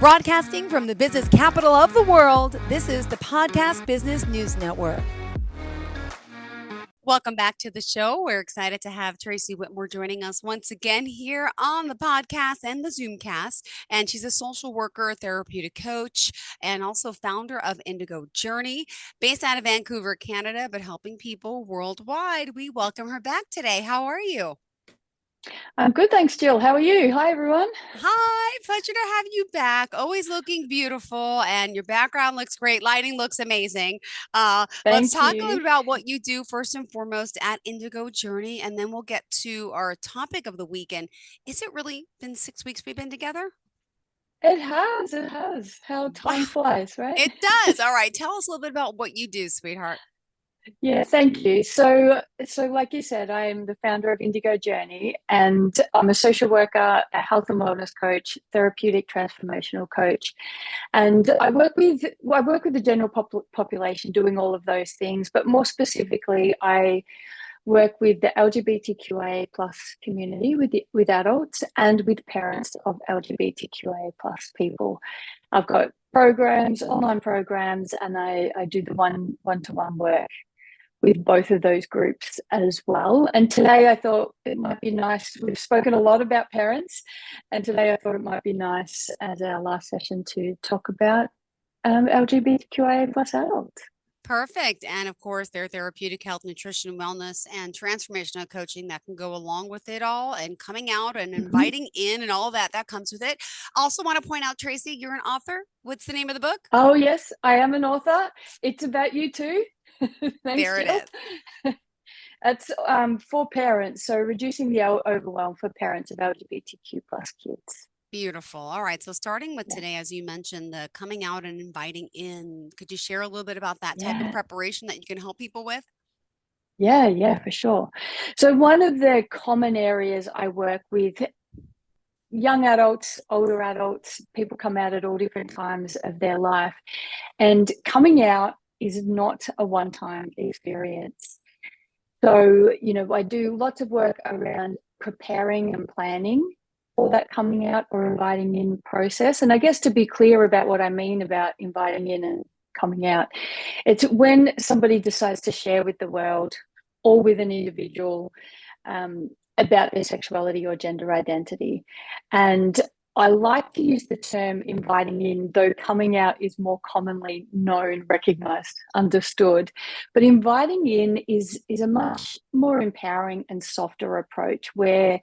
Broadcasting from the business capital of the world, this is the Podcast Business News Network. Welcome back to the show. We're excited to have Tracy Whitmore joining us once again here on the podcast and the Zoomcast. And she's a social worker, therapeutic coach, and also founder of Indigo Journey, based out of Vancouver, Canada, but helping people worldwide. We welcome her back today. How are you? I'm good, thanks, Jill. How are you? Hi, everyone. Hi, pleasure to have you back. Always looking beautiful, and your background looks great. Lighting looks amazing. Let's Thank talk a little you. about what you do first and foremost at Indigo Journey, and then we'll get to our topic of the weekend. Is it really been 6 weeks we've been together? It has. How time Wow, flies, right? it does. All right, tell us a little bit about what you do, sweetheart. Yeah, thank you. So like you said, I am the founder of Indigo Journey, and I'm a social worker, a health and wellness coach, therapeutic transformational coach, and I work with the general population doing all of those things, but more specifically, I work with the LGBTQIA plus community, with adults and with parents of LGBTQIA plus people. I've got programs, online programs, and I do the one-to-one work with both of those groups as well. And today I thought it might be nice. We've spoken a lot about parents, and today I thought it might be nice as our last session to talk about LGBTQIA plus adults. Perfect. And of course, their therapeutic health, nutrition, wellness, and transformational coaching that can go along with it all, and coming out and Mhm. inviting in and all that comes with it. Also, want to point out, Tracy, you're an author. What's the name of the book? Oh, yes, I am an author. It's about you too. Thanks, There it Jill. is. That's for parents. So reducing the overwhelm for parents of LGBTQ plus kids. Beautiful. All right. So, starting with Yeah. today, as you mentioned, the coming out and inviting in, could you share a little bit about that type of Yeah. preparation that you can help people with? Yeah, for sure. So one of the common areas I work with young adults, older adults, people come out at all different times of their life. And coming out is not a one-time experience. So, I do lots of work around preparing and planning for that coming out or inviting in process. And I guess to be clear about what I mean about inviting in and coming out, it's when somebody decides to share with the world or with an individual about their sexuality or gender identity. And I like to use the term inviting in, though coming out is more commonly known, recognized, understood. But inviting in is a much more empowering and softer approach where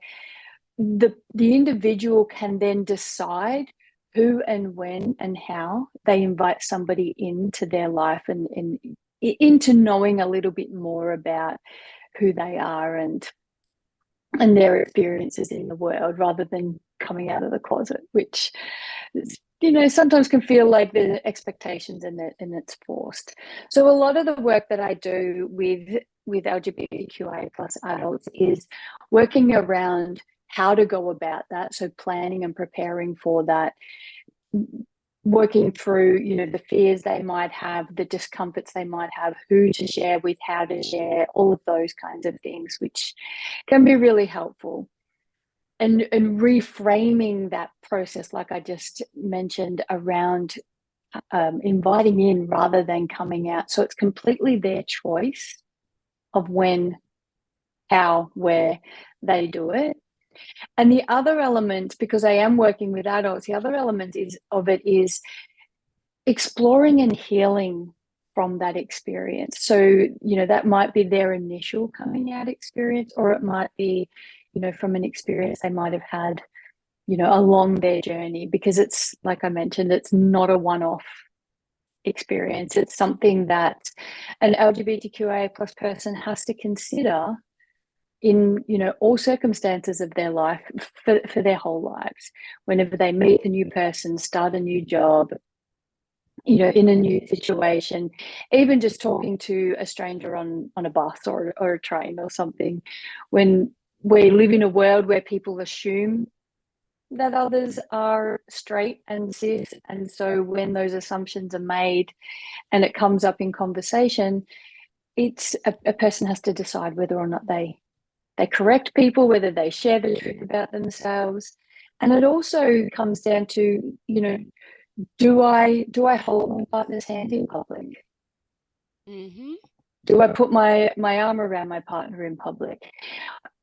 the individual can then decide who and when and how they invite somebody into their life and into knowing a little bit more about who they are and their experiences in the world rather than coming out of the closet, which sometimes can feel like the expectations and it's forced. So a lot of the work that I do with LGBTQIA plus adults is working around how to go about that. So planning and preparing for that, working through the fears they might have, the discomforts they might have, who to share with, how to share, all of those kinds of things, which can be really helpful. And reframing that process, like I just mentioned, around inviting in rather than coming out. So it's completely their choice of when, how, where they do it. And the other element, because I am working with adults, the other element is exploring and healing from that experience. So, that might be their initial coming out experience, or it might be, from an experience they might have had, along their journey, because it's, like I mentioned, it's not a one-off experience. It's something that an LGBTQIA plus person has to consider in all circumstances of their life for their whole lives. Whenever they meet a new person, start a new job, in a new situation, even just talking to a stranger on a bus or a train or something, when we live in a world where people assume that others are straight and cis, and so when those assumptions are made and it comes up in conversation, it's a person has to decide whether or not they correct people, whether they share the truth about themselves, And it also comes down to, do I hold my partner's hand in public? Mm-hmm. Do I put my arm around my partner in public?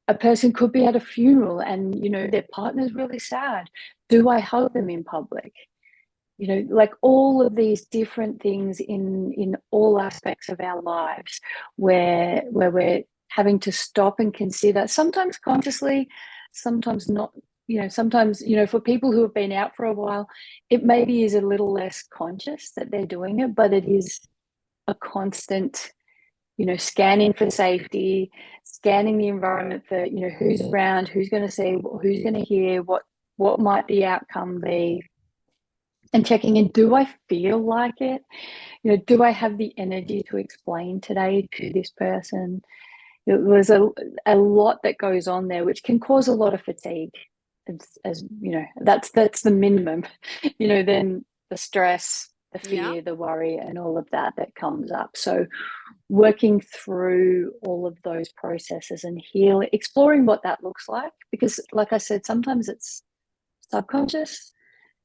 A person could be at a funeral and, their partner's really sad. Do I hug them in public? Like all of these different things in all aspects of our lives where we're having to stop and consider, sometimes consciously, sometimes not. Sometimes, for people who have been out for a while, it maybe is a little less conscious that they're doing it, but it is a constant, scanning for safety, scanning the environment for, who's around, who's going to see, who's going to hear, what might the outcome be, and checking in, do I feel like it? Do I have the energy to explain today to this person? There's a lot that goes on there, which can cause a lot of fatigue. As that's the minimum. Then the stress, the Yeah. fear, the worry, and all of that comes up. So working through all of those processes and healing, exploring what that looks like, because like I said, sometimes it's subconscious,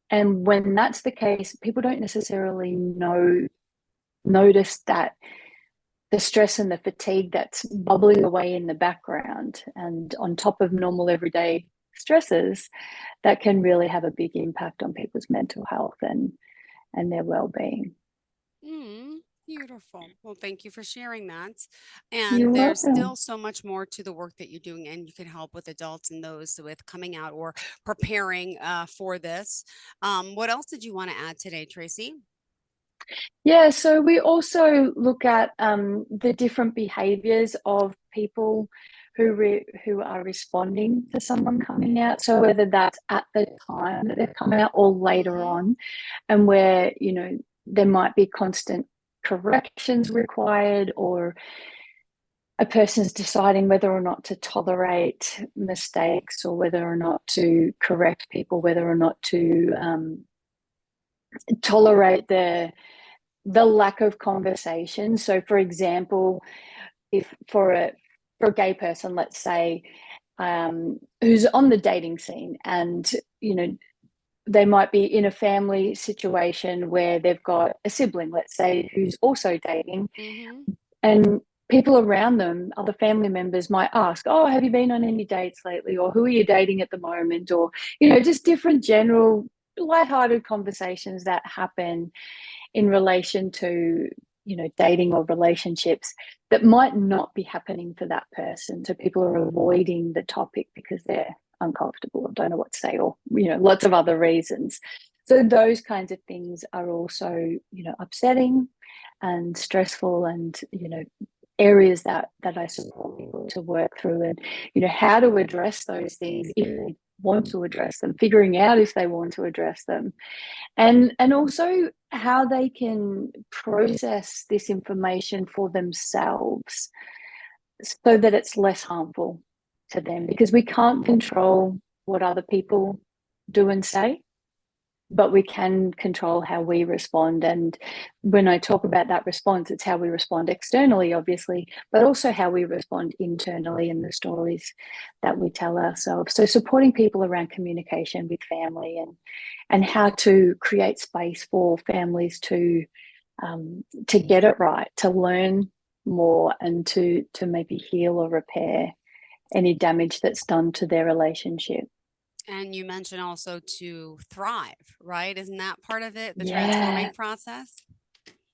and when that's the case, people don't necessarily notice that the stress and the fatigue that's bubbling away in the background and on top of normal everyday stresses, that can really have a big impact on people's mental health and their well-being. Mm, beautiful. Well, thank you for sharing that. And You're there's welcome. still so much more to the work that you're doing, and you can help with adults and those with coming out or preparing for this. What else did you want to add today, Tracy? Yeah, so we also look at the different behaviors of people who are responding to someone coming out. So whether that's at the time that they've come out or later Mm-hmm. on, and where there might be constant corrections required, or a person's deciding whether or not to tolerate mistakes, or whether or not to correct people, whether or not to tolerate the lack of conversation. So, for example, if for a gay person, let's say, who's on the dating scene, and they might be in a family situation where they've got a sibling, let's say, who's also dating, Mm-hmm. and people around them, other family members, might ask, "Oh, have you been on any dates lately?" Or "Who are you dating at the moment?" Or just different general lighthearted conversations that happen in relation to dating or relationships that might not be happening for that person. So people are avoiding the topic because they're uncomfortable or don't know what to say, or lots of other reasons. So those kinds of things are also upsetting and stressful, and areas that I support people to work through, and how to address those things if they want to address them, figuring out if they want to address them, and also how they can process this information for themselves so that it's less harmful to them, because we can't control what other people do and say, but we can control how we respond. And when I talk about that response, it's how we respond externally, obviously, but also how we respond internally in the stories that we tell ourselves. So supporting people around communication with family, and how to create space for families to get it right, to learn more, and to maybe heal or repair any damage that's done to their relationship. And you mentioned also to thrive, right? Isn't that part of it, the Yeah. transforming process?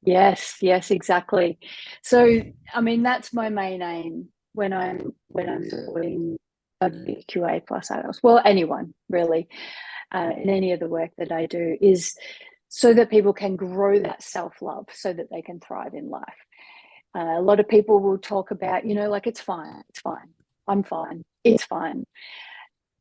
Yes, exactly. So, I mean, that's my main aim when I'm supporting LGBTQA plus adults. Well, anyone really, in any of the work that I do, is so that people can grow that self love, so that they can thrive in life. A lot of people will talk about, like, it's fine, I'm fine, it's fine.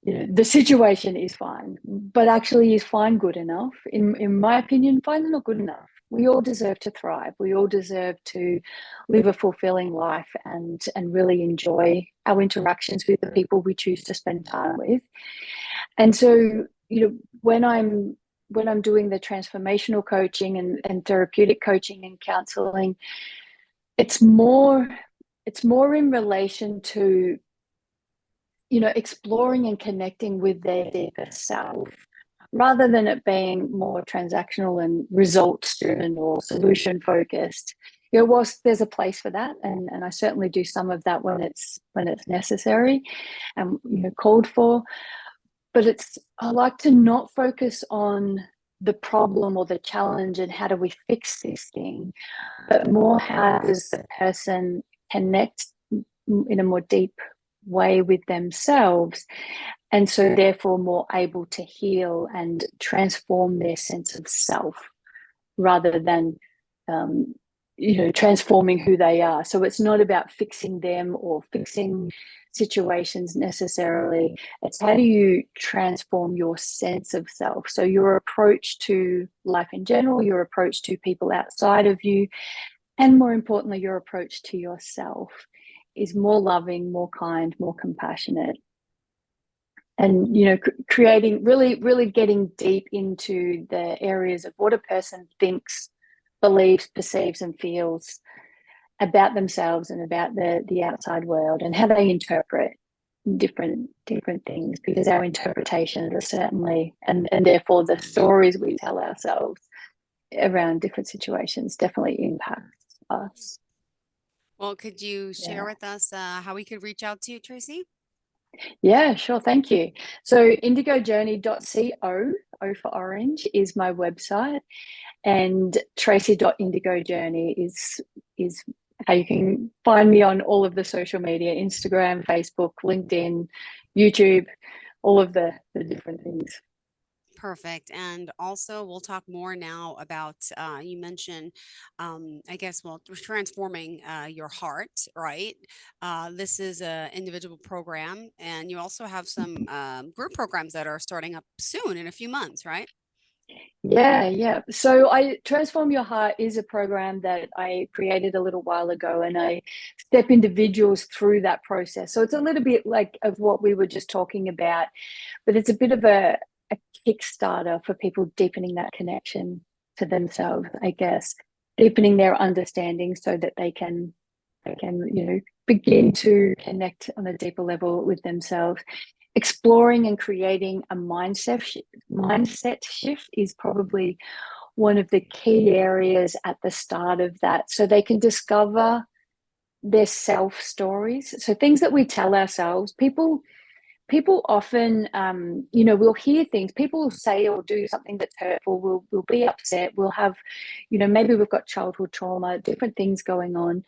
The situation is fine, but actually, is fine good enough? In my opinion, fine is not good enough. We all deserve to thrive. We all deserve to live a fulfilling life, and really enjoy our interactions with the people we choose to spend time with. And so, when I'm doing the transformational coaching and therapeutic coaching and counseling, it's more in relation to exploring and connecting with their deeper self rather than it being more transactional and results driven or solution focused. Whilst there's a place for that, and I certainly do some of that when it's necessary and called for, but I like to not focus on the problem or the challenge and how do we fix this thing, but more how does the person connect in a more deep way with themselves, and so therefore more able to heal and transform their sense of self rather than transforming who they are. So it's not about fixing them or fixing situations necessarily. It's how do you transform your sense of self, so your approach to life in general, your approach to people outside of you, and more importantly your approach to yourself is more loving, more kind, more compassionate. And creating, really getting deep into the areas of what a person thinks, believes, perceives and feels about themselves and about the outside world, and how they interpret different things, because our interpretations are certainly, and therefore the stories we tell ourselves around different situations definitely impacts us. Well, could you share Yeah. with us how we could reach out to you, Tracy? Yeah, sure. Thank you. So indigojourney.co, O for orange, is my website, and tracy.indigojourney is how you can find me on all of the social media: Instagram, Facebook, LinkedIn, YouTube, all of the different things. Perfect. And also, we'll talk more now about you mentioned, I guess, well, transforming your heart, right? This is an individual program, and you also have some group programs that are starting up soon in a few months, right? Yeah. So I Transform Your Heart is a program that I created a little while ago, and I step individuals through that process. So it's a little bit like of what we were just talking about, but it's a bit of a kickstarter for people deepening that connection to themselves, I guess, deepening their understanding so that they can begin to connect on a deeper level with themselves. Exploring and creating a mindset shift is probably one of the key areas at the start of that, so they can discover their self stories, so things that we tell ourselves. People often, we'll hear things, people will say or do something that's hurtful, we'll be upset, we'll have, maybe we've got childhood trauma, different things going on,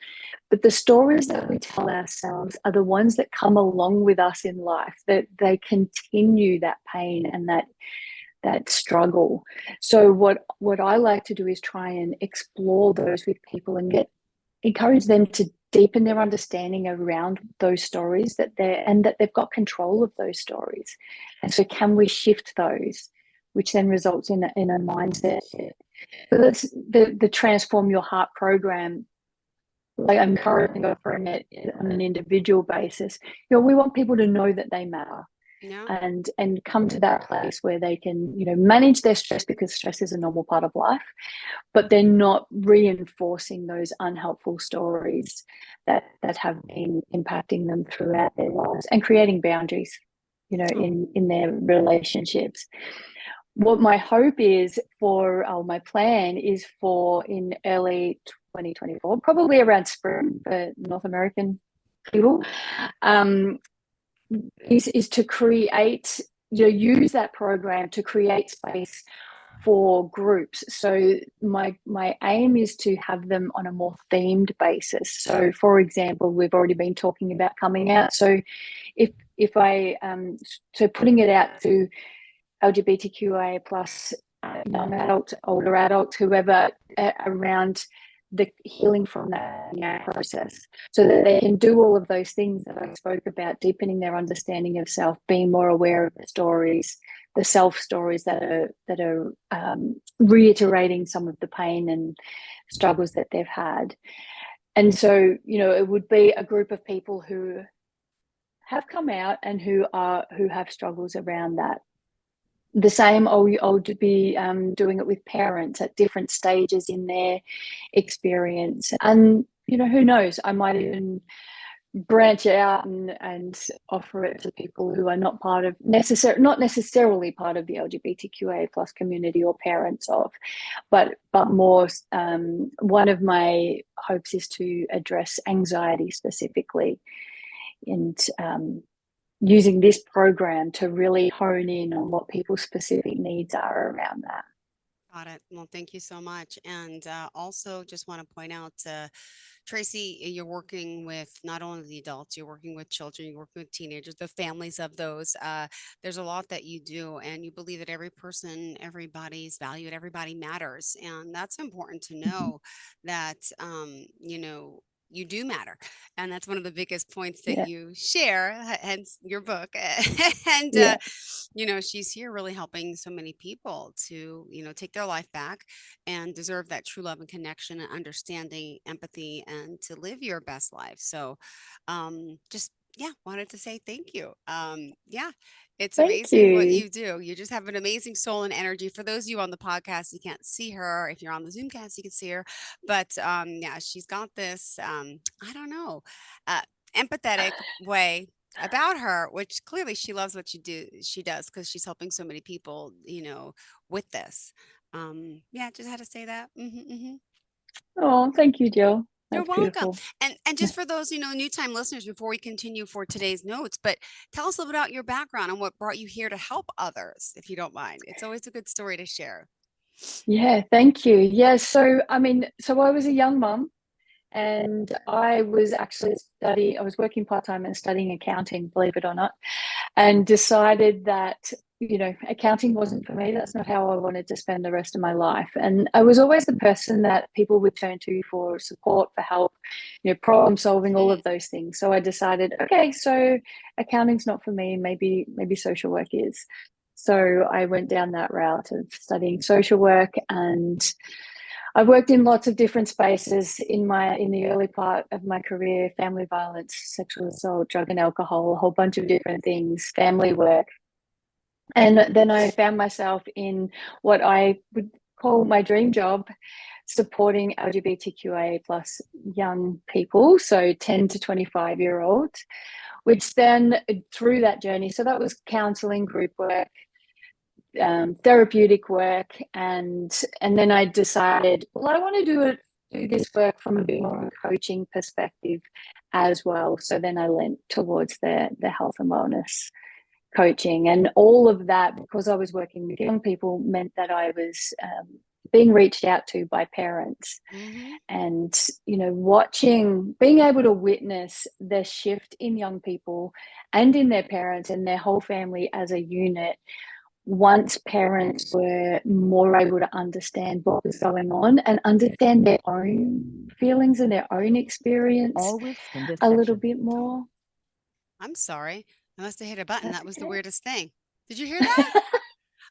but the stories that we tell ourselves are the ones that come along with us in life, that they continue that pain and that struggle. So what I like to do is try and explore those with people and encourage them to deepen their understanding around those stories, that they've got control of those stories. And so can we shift those, which then results in a mindset shift. So that's the Transform Your Heart program. Like, I'm currently offering it on an individual basis. We want people to know that they matter, Yeah. and come to that place where they can manage their stress, because stress is a normal part of life, but they're not reinforcing those unhelpful stories that have been impacting them throughout their lives, and creating boundaries Oh, in their relationships. What my hope is for, my plan is for, in early 2024, probably around spring for North American people, um, is to create, use that program to create space for groups. So my aim is to have them on a more themed basis. So for example, we've already been talking about coming out. So if I so putting it out to LGBTQIA plus, young adults, older adults, whoever, around the healing from that process, so that they can do all of those things that I spoke about: deepening their understanding of self, being more aware of the stories, the self stories that are reiterating some of the pain and struggles that they've had. And so, it would be a group of people who have come out and who have struggles around that. The same, I'll be doing it with parents at different stages in their experience. And, who knows, I might even branch out and offer it to people who are not necessarily part of the LGBTQA plus community or parents of, but more. One of my hopes is to address anxiety specifically, and using this program to really hone in on what people's specific needs are around that. Got it. Well, thank you so much. And also, just want to point out, Tracy, you're working with not only the adults, you're working with children, you're working with teenagers, the families of those. There's a lot that you do, and you believe that every person, everybody's valued, everybody matters. And that's important to Mm-hmm. know that, you do matter. And that's one of the biggest points that Yeah, you share, hence your book. And, yeah, she's here really helping so many people to, take their life back and deserve that true love and connection and understanding, empathy, and to live your best life. So, just yeah, wanted to say thank you. Yeah, it's thank amazing what you. you do. You just have an amazing soul and energy. For those of you on the podcast, you can't see her. If you're on the Zoomcast, you can see her. But yeah, she's got this, I don't know, uh, empathetic way about her, which clearly she loves what she does because she's helping so many people, with this. Yeah, just had to say that. Oh, thank you, Jill. You're That's welcome. beautiful. And just for those, new time listeners, before we continue for today's notes, but tell us a little bit about your background and what brought you here to help others, if you don't mind. It's always a good story to share. Yeah, thank you. Yeah, so so I was a young mum, and I was working part-time and studying accounting, believe it or not, and decided that, accounting wasn't for me. That's not how I wanted to spend the rest of my life. And I was always the person that people would turn to for support, for help, problem solving, all Hmm. of those things. So I decided, okay, so accounting's not for me. Maybe social work is. So I went down that route of studying social work, and I've worked in lots of different spaces in the early part of my career: family violence, sexual assault, drug and alcohol, a whole bunch of different things, family work. And then I found myself in what I would call my dream job, supporting LGBTQA plus young people, so 10 to 25-year-olds, which then through that journey, so that was counseling, group work, therapeutic work, and then I decided, well, I want to do this work from a bit more of a coaching perspective as well. So then I lent towards the health and wellness coaching, and all of that, because I was working with young people, meant that I was being reached out to by parents, Hmm. and being able to witness the shift in young people and in their parents and their whole family as a unit once parents were more able to understand what was going on and understand their own feelings and their own experience Always in this a little section. bit Oh, more. I'm sorry. I must have hit a button. That's That was the okay. weirdest thing. Did you hear that?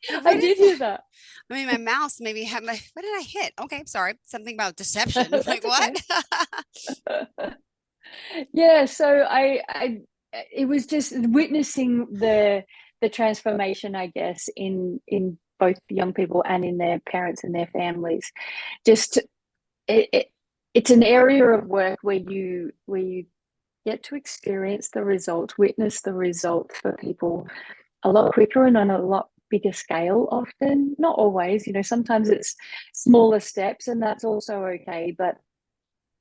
Like, I what is did hear that? that. I mean, my mouse maybe had what did I hit? Okay, sorry. Something about deception. I'm like, That's what? okay. Yeah, so it was just witnessing the transformation, I guess, in both young people and in their parents and their families. Just it, it it's an area of work where you get to experience the result, witness the result for people a lot quicker and on a lot bigger scale often. Not always, sometimes it's smaller steps, and that's also okay. But,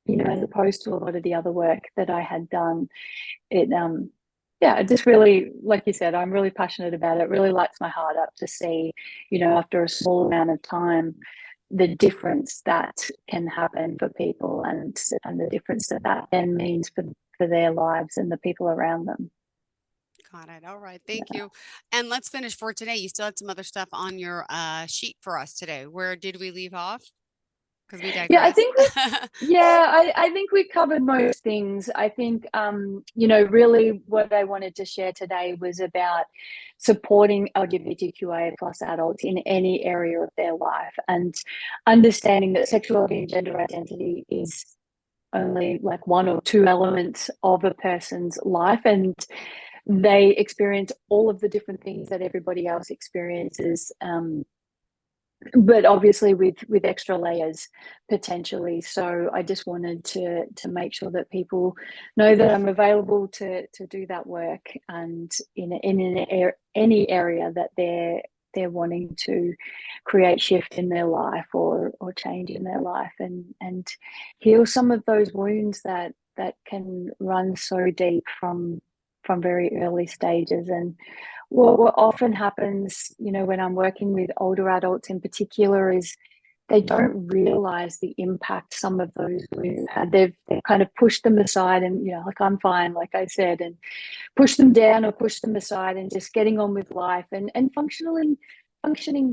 as opposed to a lot of the other work that I had done, it, yeah, it just really, like you said, I'm really passionate about it. It really lights my heart up to see, after a small amount of time, the difference that can happen for people, and the difference that that then means for their lives and the people around them. Got it. All right. Thank you. And let's finish for today. You still had some other stuff on your sheet for us today. Where did we leave off? Because we Yeah, I digress. think I think we covered most things. I think, really what I wanted to share today was about supporting LGBTQIA plus adults in any area of their life, and understanding that sexuality and gender identity is only like one or two elements of a person's life, and they experience all of the different things that everybody else experiences. but obviously with extra layers potentially. So I just wanted to make sure that people know that I'm available to do that work, and any area that they're wanting to create shift in their life, or change in their life, and heal some of those wounds that can run so deep from very early stages. And what often happens, when I'm working with older adults in particular, is they don't realize the impact some of those wounds had. They've kind of pushed them aside, and like, I'm fine, like I said, and push them down or push them aside, and just getting on with life, and functioning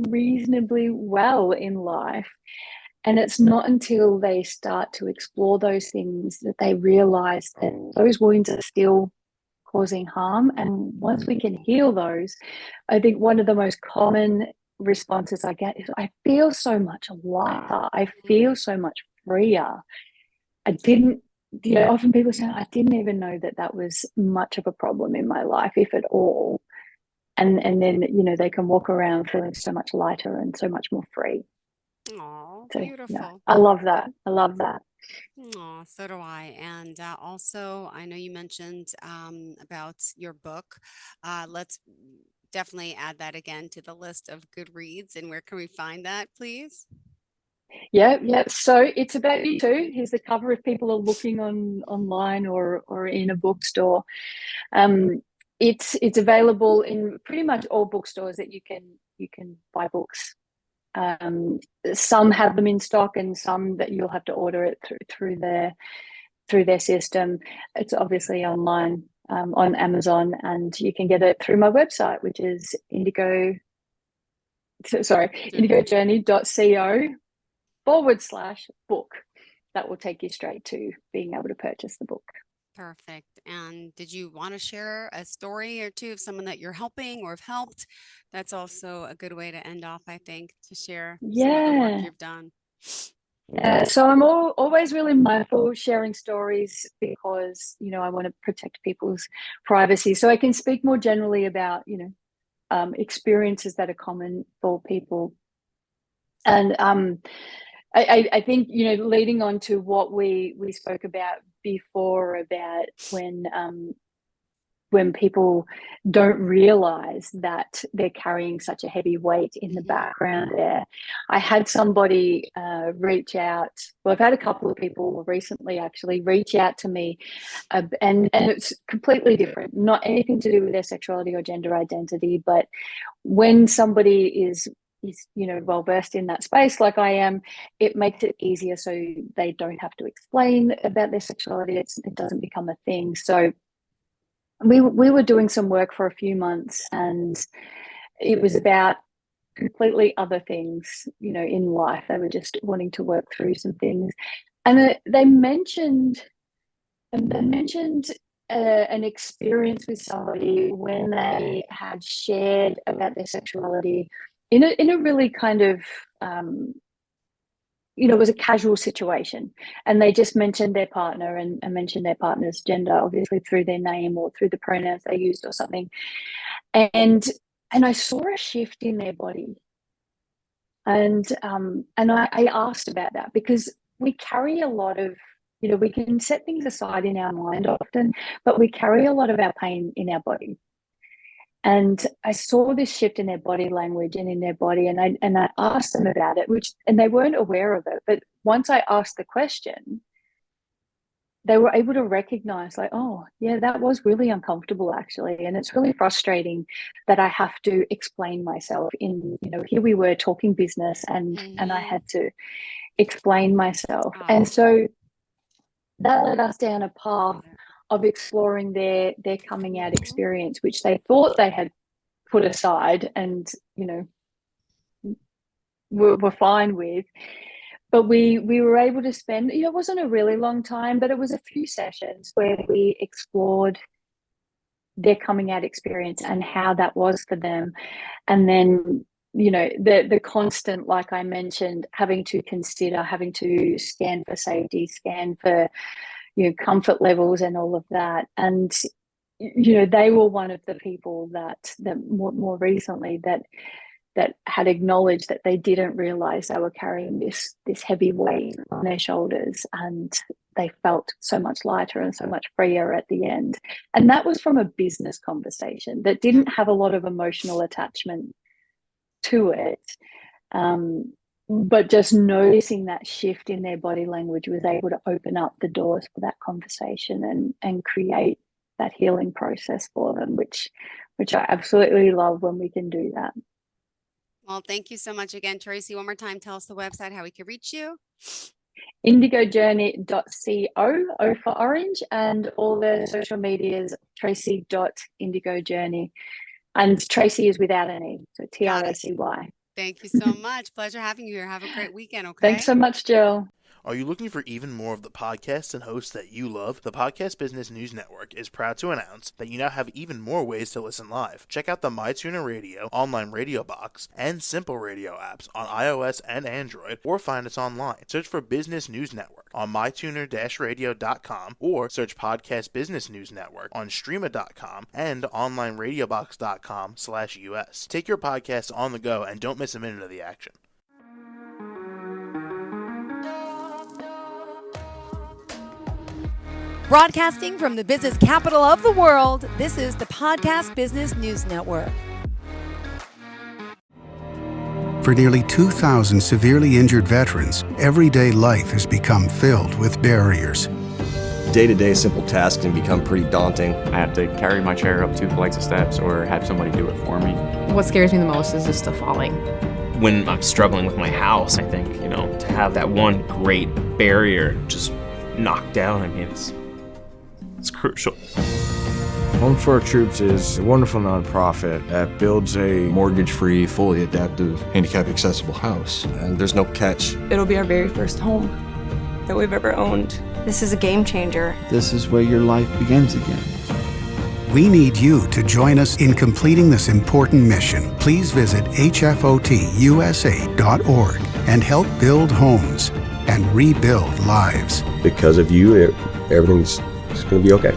reasonably well in life. And it's not until they start to explore those things that they realize that those wounds are still causing harm. And once we can heal those, I think one of the most common responses I get is, I feel so much lighter. I feel so much freer. I didn't, often people say, I didn't even know that that was much of a problem in my life, if at all. And then, they can walk around feeling so much lighter and so much more free. Oh, So, beautiful. I love that. I love that. Oh, so do I. And also, I know you mentioned about your book. Let's definitely add that again to the list of good reads. And where can we find that, please? Yeah, yeah. So it's about you too. Here's the cover if people are looking online, or in a bookstore. Um, it's available in pretty much all bookstores that you can buy books. Um, some have them in stock, and some that you'll have to order it through their system. It's obviously online, on Amazon, and you can get it through my website, which is Journey. indigojourney.co/book. That will take you straight to being able to purchase the book. Perfect. And did you want to share a story or two of someone that you're helping or have helped? That's also a good way to end off, I think, to share some of the work Yeah. you've done. Yeah, so I'm always really mindful sharing stories, because I want to protect people's privacy. So I can speak more generally about experiences that are common for people. And I think, leading on to what we spoke about before, about when people don't realize that they're carrying such a heavy weight in the Hmm. background there. I had somebody reach out. Well, I've had a couple of people recently actually reach out to me, and it's completely different, not anything to do with their sexuality or gender identity, but when somebody is well versed in that space like I am, it makes it easier, so they don't have to explain about their sexuality. It doesn't become a thing. So we were doing some work for a few months, and it was about completely other things, in life. They were just wanting to work through some things, and they mentioned an experience with somebody when they had shared about their sexuality in a really kind of it was a casual situation, and they just mentioned their partner, and mentioned their partner's gender, obviously through their name or through the pronouns they used or something. And I saw a shift in their body, and I asked about that, because we carry a lot of, we can set things aside in our mind often, but we carry a lot of our pain in our body. And I saw this shift in their body language and in their body, and I asked them about it, and they weren't aware of it. But once I asked the question, they were able to recognize, like, oh yeah, that was really uncomfortable actually, and it's really frustrating that I have to explain myself. Here we were talking business, and I Hmm. had to explain myself. And Oh, so that led us down a path of exploring their coming out hmm, experience, which they thought they had put aside, and were fine with. But we were able to spend, it wasn't a really long time, but it was a few sessions where we explored their coming out experience and how that was for them. And then, the constant, like I mentioned, having to consider, having to scan for safety, scan for comfort levels and all of that. And they were one of the people that more recently, that that had acknowledged that they didn't realize they were carrying this heavy weight on their shoulders, and they felt so much lighter and so much freer at the end. And that was from a business conversation that didn't have a lot of emotional attachment to it. But just noticing that shift in their body language was able to open up the doors for that conversation and create that healing process for them, which I absolutely love when we can do that. Well, thank you so much again, Tracy. One more time, tell us the website, how we can reach you. indigojourney.co, O for orange, and all the social medias, tracy.indigojourney. And Tracy is without an E, so Tracy. Thank you so much. Pleasure having you here. Have a great weekend, okay? Thanks so much, Jill. Are you looking for even more of the podcasts and hosts that you love? The Podcast Business News Network is proud to announce that you now have even more ways to listen live. Check out the MyTuner Radio, online radio box, and Simple Radio apps on iOS and Android, or find us online. Search for Business News Network on mytuner-radio.com, or search Podcast Business News Network on streama.com and onlineradiobox.com/US. Take your podcast on the go and don't miss a minute of the action. Broadcasting from the business capital of the world, this is the Podcast Business News Network. For nearly 2,000 severely injured veterans, everyday life has become filled with barriers. Day-to-day simple tasks can become pretty daunting. I have to carry my chair up 2 flights of steps or have somebody do it for me. What scares me the most is just the falling. When I'm struggling with my house, I think, to have that one great barrier just knocked down, it's crucial. Home for Our Troops is a wonderful nonprofit that builds a mortgage-free, fully adaptive, handicap-accessible house. And there's no catch. It'll be our very first home that we've ever owned. This is a game changer. This is where your life begins again. We need you to join us in completing this important mission. Please visit hfotusa.org and help build homes and rebuild lives. Because of you, everything's going to be okay.